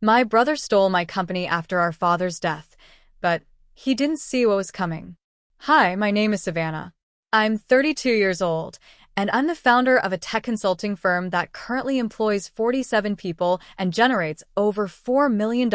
My brother stole my company after our father's death, but he didn't see what was coming. Hi, my name is Savannah. I'm 32 years old, and I'm the founder of a tech consulting firm that currently employs 47 people and generates over $4 million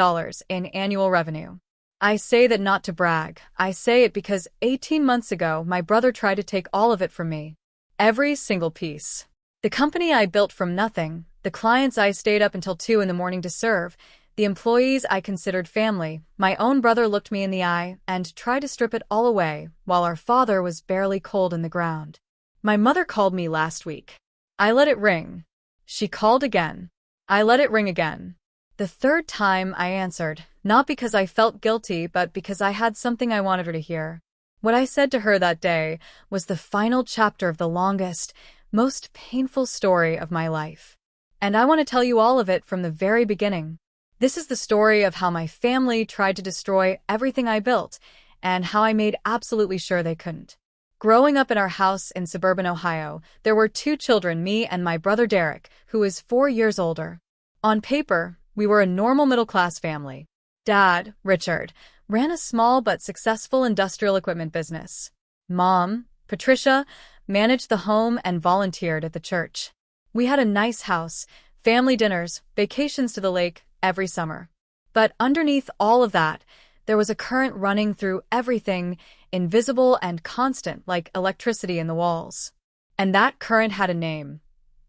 in annual revenue. I say that not to brag. I say it because 18 months ago, my brother tried to take all of it from me. Every single piece. The company I built from nothing, the clients I stayed up until 2 in the morning to serve, the employees I considered family. My own brother looked me in the eye and tried to strip it all away, while our father was barely cold in the ground. My mother called me last week. I let it ring. She called again. I let it ring again. The third time I answered, not because I felt guilty, but because I had something I wanted her to hear. What I said to her that day was the final chapter of the longest, most painful story of my life. And I want to tell you all of it from the very beginning. This is the story of how my family tried to destroy everything I built, and how I made absolutely sure they couldn't. Growing up in our house in suburban Ohio, there were 2 children, me and my brother Derek, who is 4 years older. On paper, we were a normal middle-class family. Dad, Richard, ran a small but successful industrial equipment business. Mom, Patricia, managed the home and volunteered at the church. We had a nice house, family dinners, vacations to the lake every summer. But underneath all of that, there was a current running through everything, invisible and constant like electricity in the walls. And that current had a name.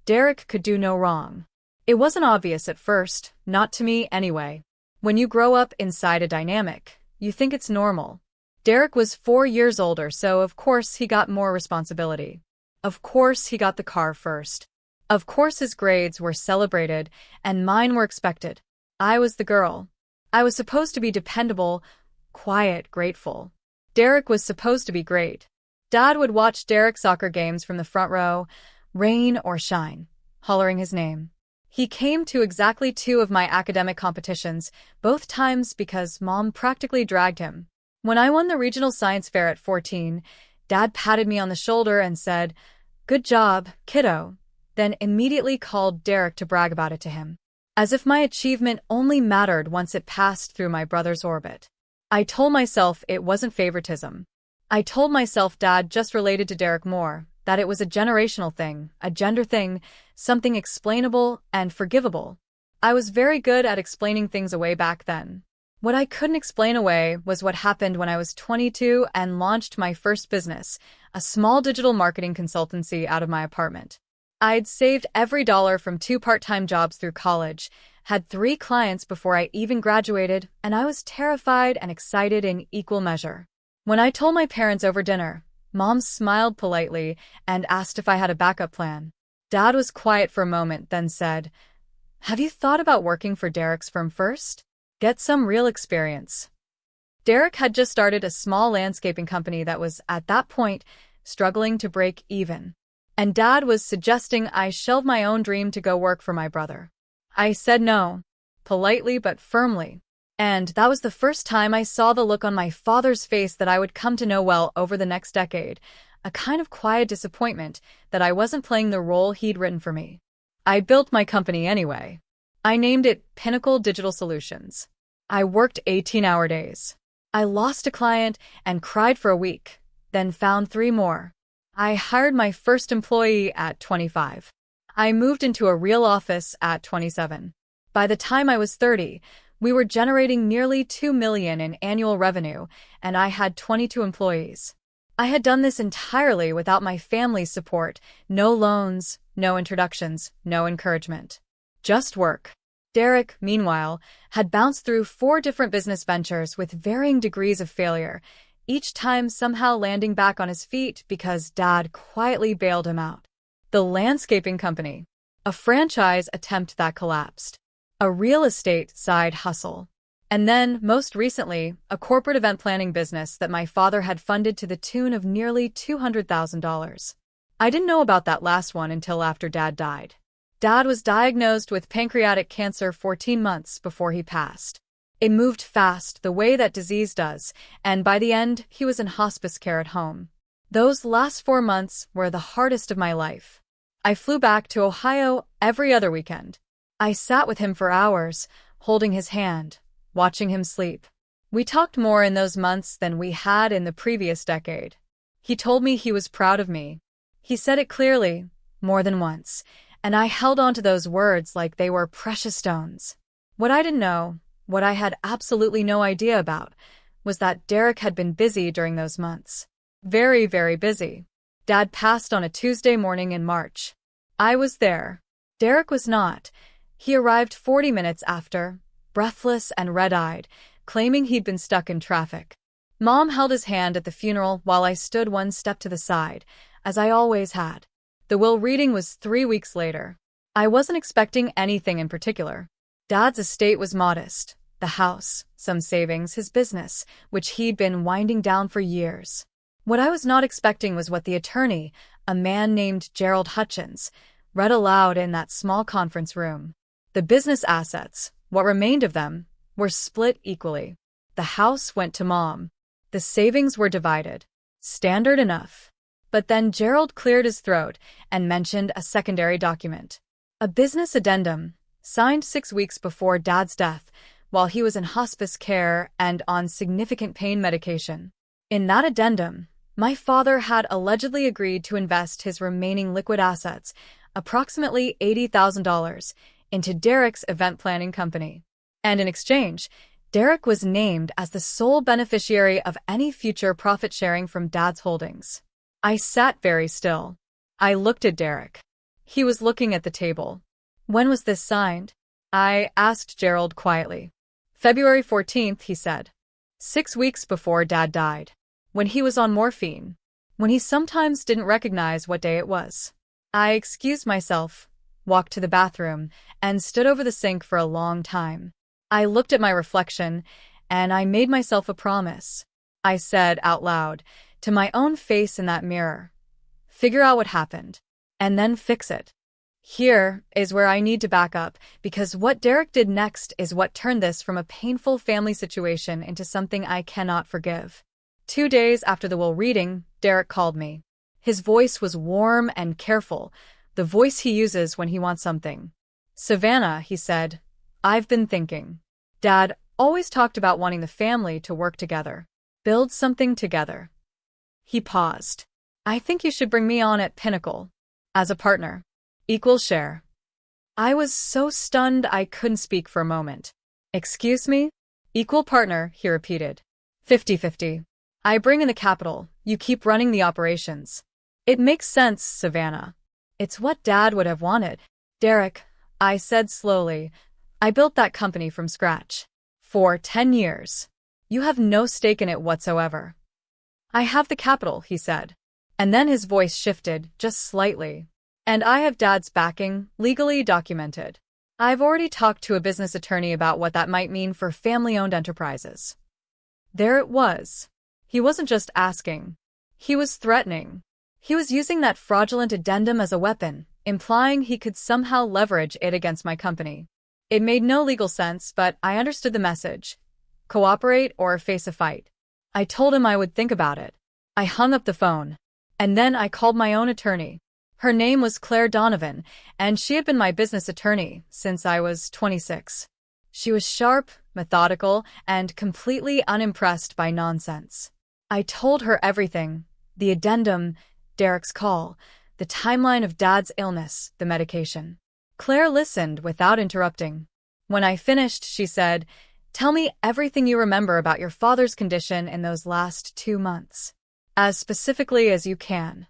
Derek could do no wrong. It wasn't obvious at first, not to me anyway. When you grow up inside a dynamic, you think it's normal. Derek was 4 years older, so of course he got more responsibility. Of course he got the car first. Of course his grades were celebrated, and mine were expected. I was the girl. I was supposed to be dependable, quiet, grateful. Derek was supposed to be great. Dad would watch Derek's soccer games from the front row, rain or shine, hollering his name. He came to exactly 2 of my academic competitions, both times because Mom practically dragged him. When I won the regional science fair at 14, Dad patted me on the shoulder and said, "Good job, kiddo," then immediately called Derek to brag about it to him. As if my achievement only mattered once it passed through my brother's orbit. I told myself it wasn't favoritism. I told myself Dad just related to Derek more, that it was a generational thing, a gender thing, something explainable and forgivable. I was very good at explaining things away back then. What I couldn't explain away was what happened when I was 22 and launched my first business, a small digital marketing consultancy out of my apartment. I'd saved every dollar from 2 part-time jobs through college, had 3 clients before I even graduated, and I was terrified and excited in equal measure. When I told my parents over dinner, Mom smiled politely and asked if I had a backup plan. Dad was quiet for a moment, then said, "Have you thought about working for Derek's firm first? Get some real experience." Derek had just started a small landscaping company that was, at that point, struggling to break even. And Dad was suggesting I shelve my own dream to go work for my brother. I said no, politely but firmly. And that was the first time I saw the look on my father's face that I would come to know well over the next decade, a kind of quiet disappointment that I wasn't playing the role he'd written for me. I built my company anyway. I named it Pinnacle Digital Solutions. I worked 18-hour days. I lost a client and cried for a week, then found 3 more. I hired my first employee at 25. I moved into a real office at 27. By the time I was 30, we were generating nearly $2 million in annual revenue, and I had 22 employees. I had done this entirely without my family's support, no loans, no introductions, no encouragement. Just work. Derek, meanwhile, had bounced through 4 different business ventures with varying degrees of failure, each time somehow landing back on his feet because Dad quietly bailed him out. The landscaping company, a franchise attempt that collapsed, a real estate side hustle, and then, most recently, a corporate event planning business that my father had funded to the tune of nearly $200,000. I didn't know about that last one until after Dad died. Dad was diagnosed with pancreatic cancer 14 months before he passed. It moved fast, the way that disease does, and by the end, he was in hospice care at home. Those last 4 months were the hardest of my life. I flew back to Ohio every other weekend. I sat with him for hours, holding his hand, watching him sleep. We talked more in those months than we had in the previous decade. He told me he was proud of me. He said it clearly, more than once, and I held on to those words like they were precious stones. What I didn't know, what I had absolutely no idea about, was that Derek had been busy during those months. Very, very busy. Dad passed on a Tuesday morning in March. I was there. Derek was not. He arrived 40 minutes after, breathless and red-eyed, claiming he'd been stuck in traffic. Mom held his hand at the funeral while I stood one step to the side, as I always had. The will reading was 3 weeks later. I wasn't expecting anything in particular. Dad's estate was modest. The house, some savings, his business, which he'd been winding down for years. What I was not expecting was what the attorney, a man named Gerald Hutchins, read aloud in that small conference room. The business assets, what remained of them, were split equally. The house went to Mom. The savings were divided. Standard enough. But then Gerald cleared his throat and mentioned a secondary document. A business addendum, signed 6 weeks before Dad's death, while he was in hospice care and on significant pain medication. In that addendum, my father had allegedly agreed to invest his remaining liquid assets, approximately $80,000, into Derek's event planning company. And in exchange, Derek was named as the sole beneficiary of any future profit sharing from Dad's holdings. I sat very still. I looked at Derek. He was looking at the table. When was this signed? I asked Gerald quietly. February 14th, he said. 6 weeks before Dad died. When he was on morphine. When he sometimes didn't recognize what day it was. I excused myself, walked to the bathroom, and stood over the sink for a long time. I looked at my reflection, and I made myself a promise. I said out loud, to my own face in that mirror. Figure out what happened, and then fix it. Here is where I need to back up, because what Derek did next is what turned this from a painful family situation into something I cannot forgive. 2 days after the will reading, Derek called me. His voice was warm and careful, the voice he uses when he wants something. Savannah, he said, I've been thinking. Dad always talked about wanting the family to work together, build something together. He paused. I think you should bring me on at Pinnacle. As a partner. Equal share. I was so stunned I couldn't speak for a moment. Excuse me? Equal partner, he repeated. 50-50. I bring in the capital, you keep running the operations. It makes sense, Savannah. It's what Dad would have wanted. Derek, I said slowly, I built that company from scratch. For 10 years. You have no stake in it whatsoever. I have the capital, he said. And then his voice shifted, just slightly. And I have Dad's backing, legally documented. I've already talked to a business attorney about what that might mean for family-owned enterprises. There it was. He wasn't just asking. He was threatening. He was using that fraudulent addendum as a weapon, implying he could somehow leverage it against my company. It made no legal sense, but I understood the message. Cooperate or face a fight. I told him I would think about it. I hung up the phone. And then I called my own attorney. Her name was Claire Donovan, and she had been my business attorney since I was 26. She was sharp, methodical, and completely unimpressed by nonsense. I told her everything. The addendum, Derek's call, the timeline of Dad's illness, the medication. Claire listened without interrupting. When I finished, she said, Tell me everything you remember about your father's condition in those last 2 months. As specifically as you can.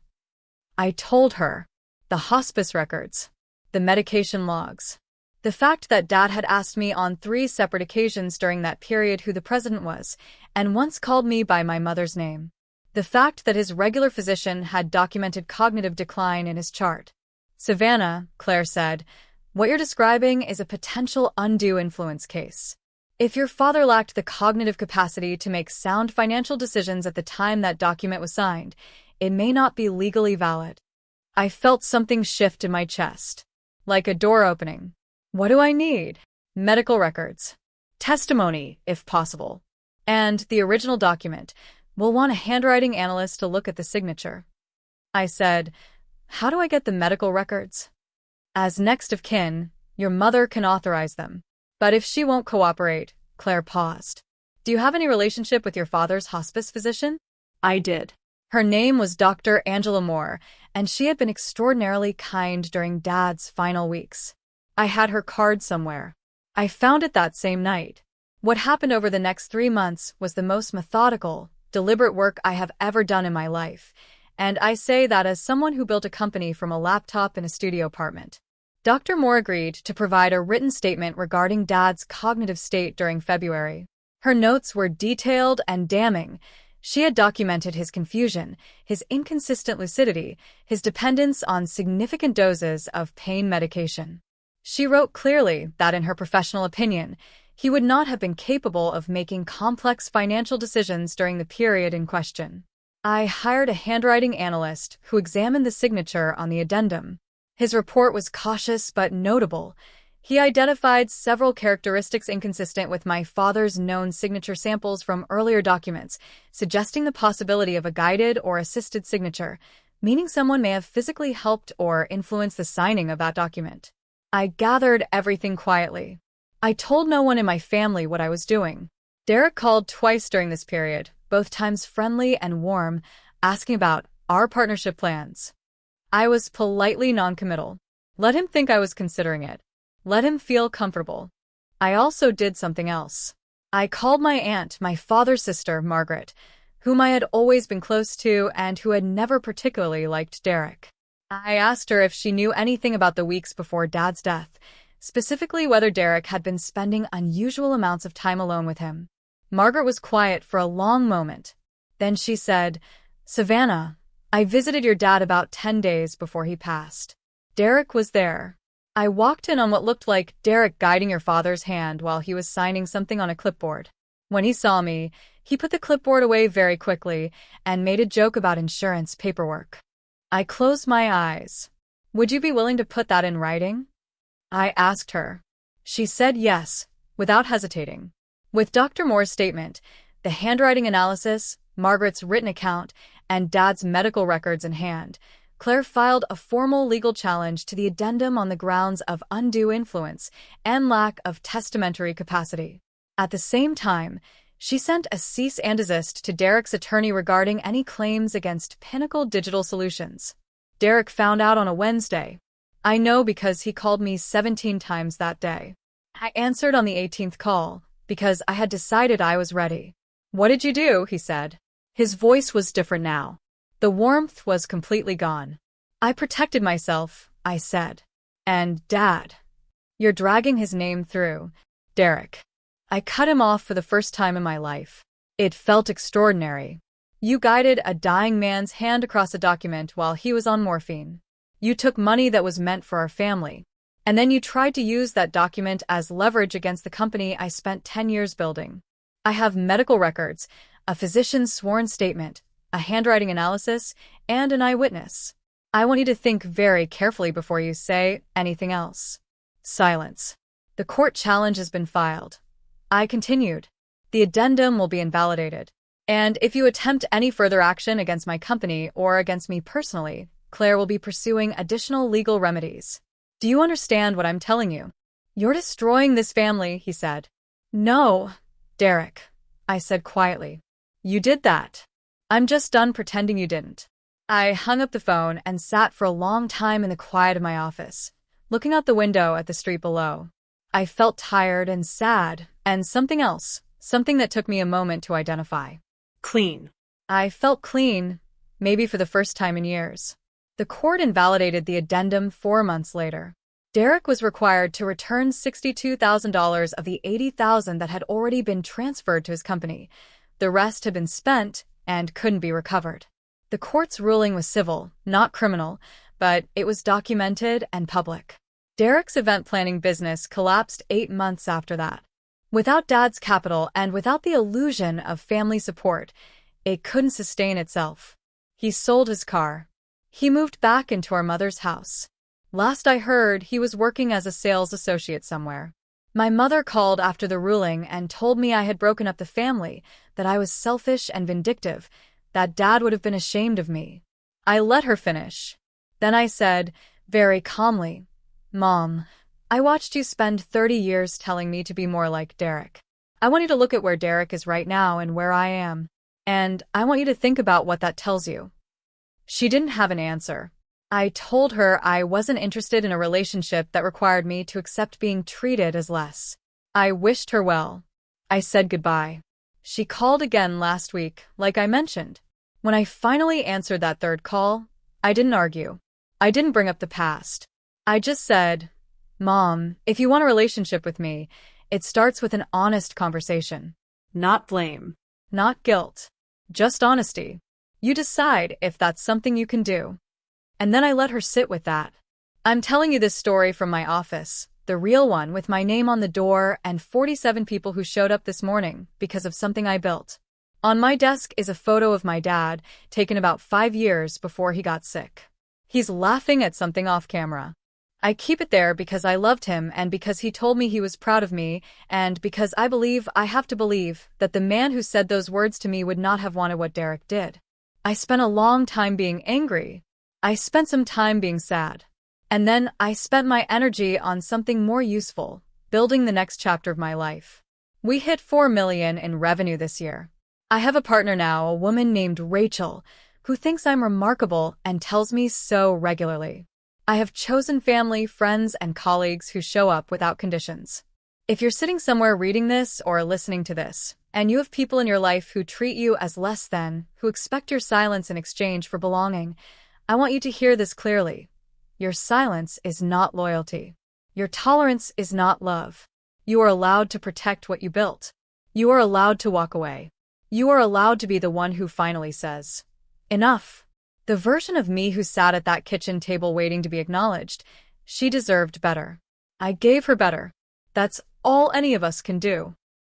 I told her. The hospice records. The medication logs. The fact that Dad had asked me on 3 separate occasions during that period who the president was, and once called me by my mother's name. The fact that his regular physician had documented cognitive decline in his chart. Savannah, Claire said, what you're describing is a potential undue influence case. If your father lacked the cognitive capacity to make sound financial decisions at the time that document was signed, it may not be legally valid. I felt something shift in my chest. Like a door opening. What do I need? Medical records. Testimony, if possible. And the original document. We'll want a handwriting analyst to look at the signature. I said, How do I get the medical records? As next of kin, your mother can authorize them. But if she won't cooperate, Claire paused. Do you have any relationship with your father's hospice physician? I did. Her name was Dr. Angela Moore, and she had been extraordinarily kind during Dad's final weeks. I had her card somewhere. I found it that same night. What happened over the next 3 months was the most methodical, deliberate work I have ever done in my life, and I say that as someone who built a company from a laptop in a studio apartment. Dr. Moore agreed to provide a written statement regarding Dad's cognitive state during February. Her notes were detailed and damning. She had documented his confusion, his inconsistent lucidity, his dependence on significant doses of pain medication. She wrote clearly that, in her professional opinion, he would not have been capable of making complex financial decisions during the period in question. I hired a handwriting analyst who examined the signature on the addendum. His report was cautious but notable. He identified several characteristics inconsistent with my father's known signature samples from earlier documents, suggesting the possibility of a guided or assisted signature, meaning someone may have physically helped or influenced the signing of that document. I gathered everything quietly. I told no one in my family what I was doing. Derek called twice during this period, both times friendly and warm, asking about our partnership plans. I was politely noncommittal. Let him think I was considering it. Let him feel comfortable. I also did something else. I called my aunt, my father's sister, Margaret, whom I had always been close to and who had never particularly liked Derek. I asked her if she knew anything about the weeks before Dad's death, specifically whether Derek had been spending unusual amounts of time alone with him. Margaret was quiet for a long moment. Then she said, "Savannah, I visited your dad about 10 days before he passed. Derek was there. I walked in on what looked like Derek guiding your father's hand while he was signing something on a clipboard. When he saw me, he put the clipboard away very quickly and made a joke about insurance paperwork." I closed my eyes. "Would you be willing to put that in writing?" I asked her. She said yes, without hesitating. With Dr. Moore's statement, the handwriting analysis, Margaret's written account, and Dad's medical records in hand, Claire filed a formal legal challenge to the addendum on the grounds of undue influence and lack of testamentary capacity. At the same time, she sent a cease and desist to Derek's attorney regarding any claims against Pinnacle Digital Solutions. Derek found out on a Wednesday. I know because he called me 17 times that day. I answered on the 18th call because I had decided I was ready. "What did you do?" he said. His voice was different now. The warmth was completely gone. "I protected myself," I said. "And Dad, you're dragging his name through. Derek." I cut him off for the first time in my life. It felt extraordinary. "You guided a dying man's hand across a document while he was on morphine. You took money that was meant for our family. And then you tried to use that document as leverage against the company I spent 10 years building. I have medical records, a physician's sworn statement, a handwriting analysis, and an eyewitness. I want you to think very carefully before you say anything else." Silence. "The court challenge has been filed." I continued. "The addendum will be invalidated. And if you attempt any further action against my company or against me personally, Claire will be pursuing additional legal remedies. Do you understand what I'm telling you?" "You're destroying this family," he said. "No, Derek," I said quietly. "You did that. I'm just done pretending you didn't." I hung up the phone and sat for a long time in the quiet of my office, looking out the window at the street below. I felt tired and sad, and something else, something that took me a moment to identify. Clean. I felt clean, maybe for the first time in years. The court invalidated the addendum 4 months later. Derek was required to return $62,000 of the $80,000 that had already been transferred to his company. The rest had been spent and couldn't be recovered. The court's ruling was civil, not criminal, but it was documented and public. Derek's event planning business collapsed 8 months after that. Without Dad's capital and without the illusion of family support, it couldn't sustain itself. He sold his car. He moved back into our mother's house. Last I heard, he was working as a sales associate somewhere. My mother called after the ruling and told me I had broken up the family, that I was selfish and vindictive, that Dad would have been ashamed of me. I let her finish. Then I said, very calmly, "Mom, I watched you spend 30 years telling me to be more like Derek. I want you to look at where Derek is right now and where I am. And I want you to think about what that tells you. She didn't have an answer. I told her I wasn't interested in a relationship that required me to accept being treated as less. I wished her well. I said goodbye. She called again last week, like I mentioned. When I finally answered that third call, I didn't argue. I didn't bring up the past. I just said, Mom, if you want a relationship with me, it starts with an honest conversation. Not blame. Not guilt. Just honesty. You decide if that's something you can do. And then I let her sit with that. I'm telling you this story from my office, the real one with my name on the door and 47 people who showed up this morning because of something I built. On my desk is a photo of my dad, taken about 5 years before he got sick. He's laughing at something off camera. I keep it there because I loved him and because he told me he was proud of me and because I have to believe that the man who said those words to me would not have wanted what Derek did. I spent a long time being angry. I spent some time being sad. And then I spent my energy on something more useful, building the next chapter of my life. We hit 4 million in revenue this year. I have a partner now, a woman named Rachel, who thinks I'm remarkable and tells me so regularly. I have chosen family, friends, and colleagues who show up without conditions. If you're sitting somewhere reading this or listening to this, and you have people in your life who treat you as less than, who expect your silence in exchange for belonging, I want you to hear this clearly. Your silence is not loyalty. Your tolerance is not love. You are allowed to protect what you built. You are allowed to walk away. You are allowed to be the one who finally says, enough. The version of me who sat at that kitchen table waiting to be acknowledged, she deserved better. I gave her better. That's all any of us can do.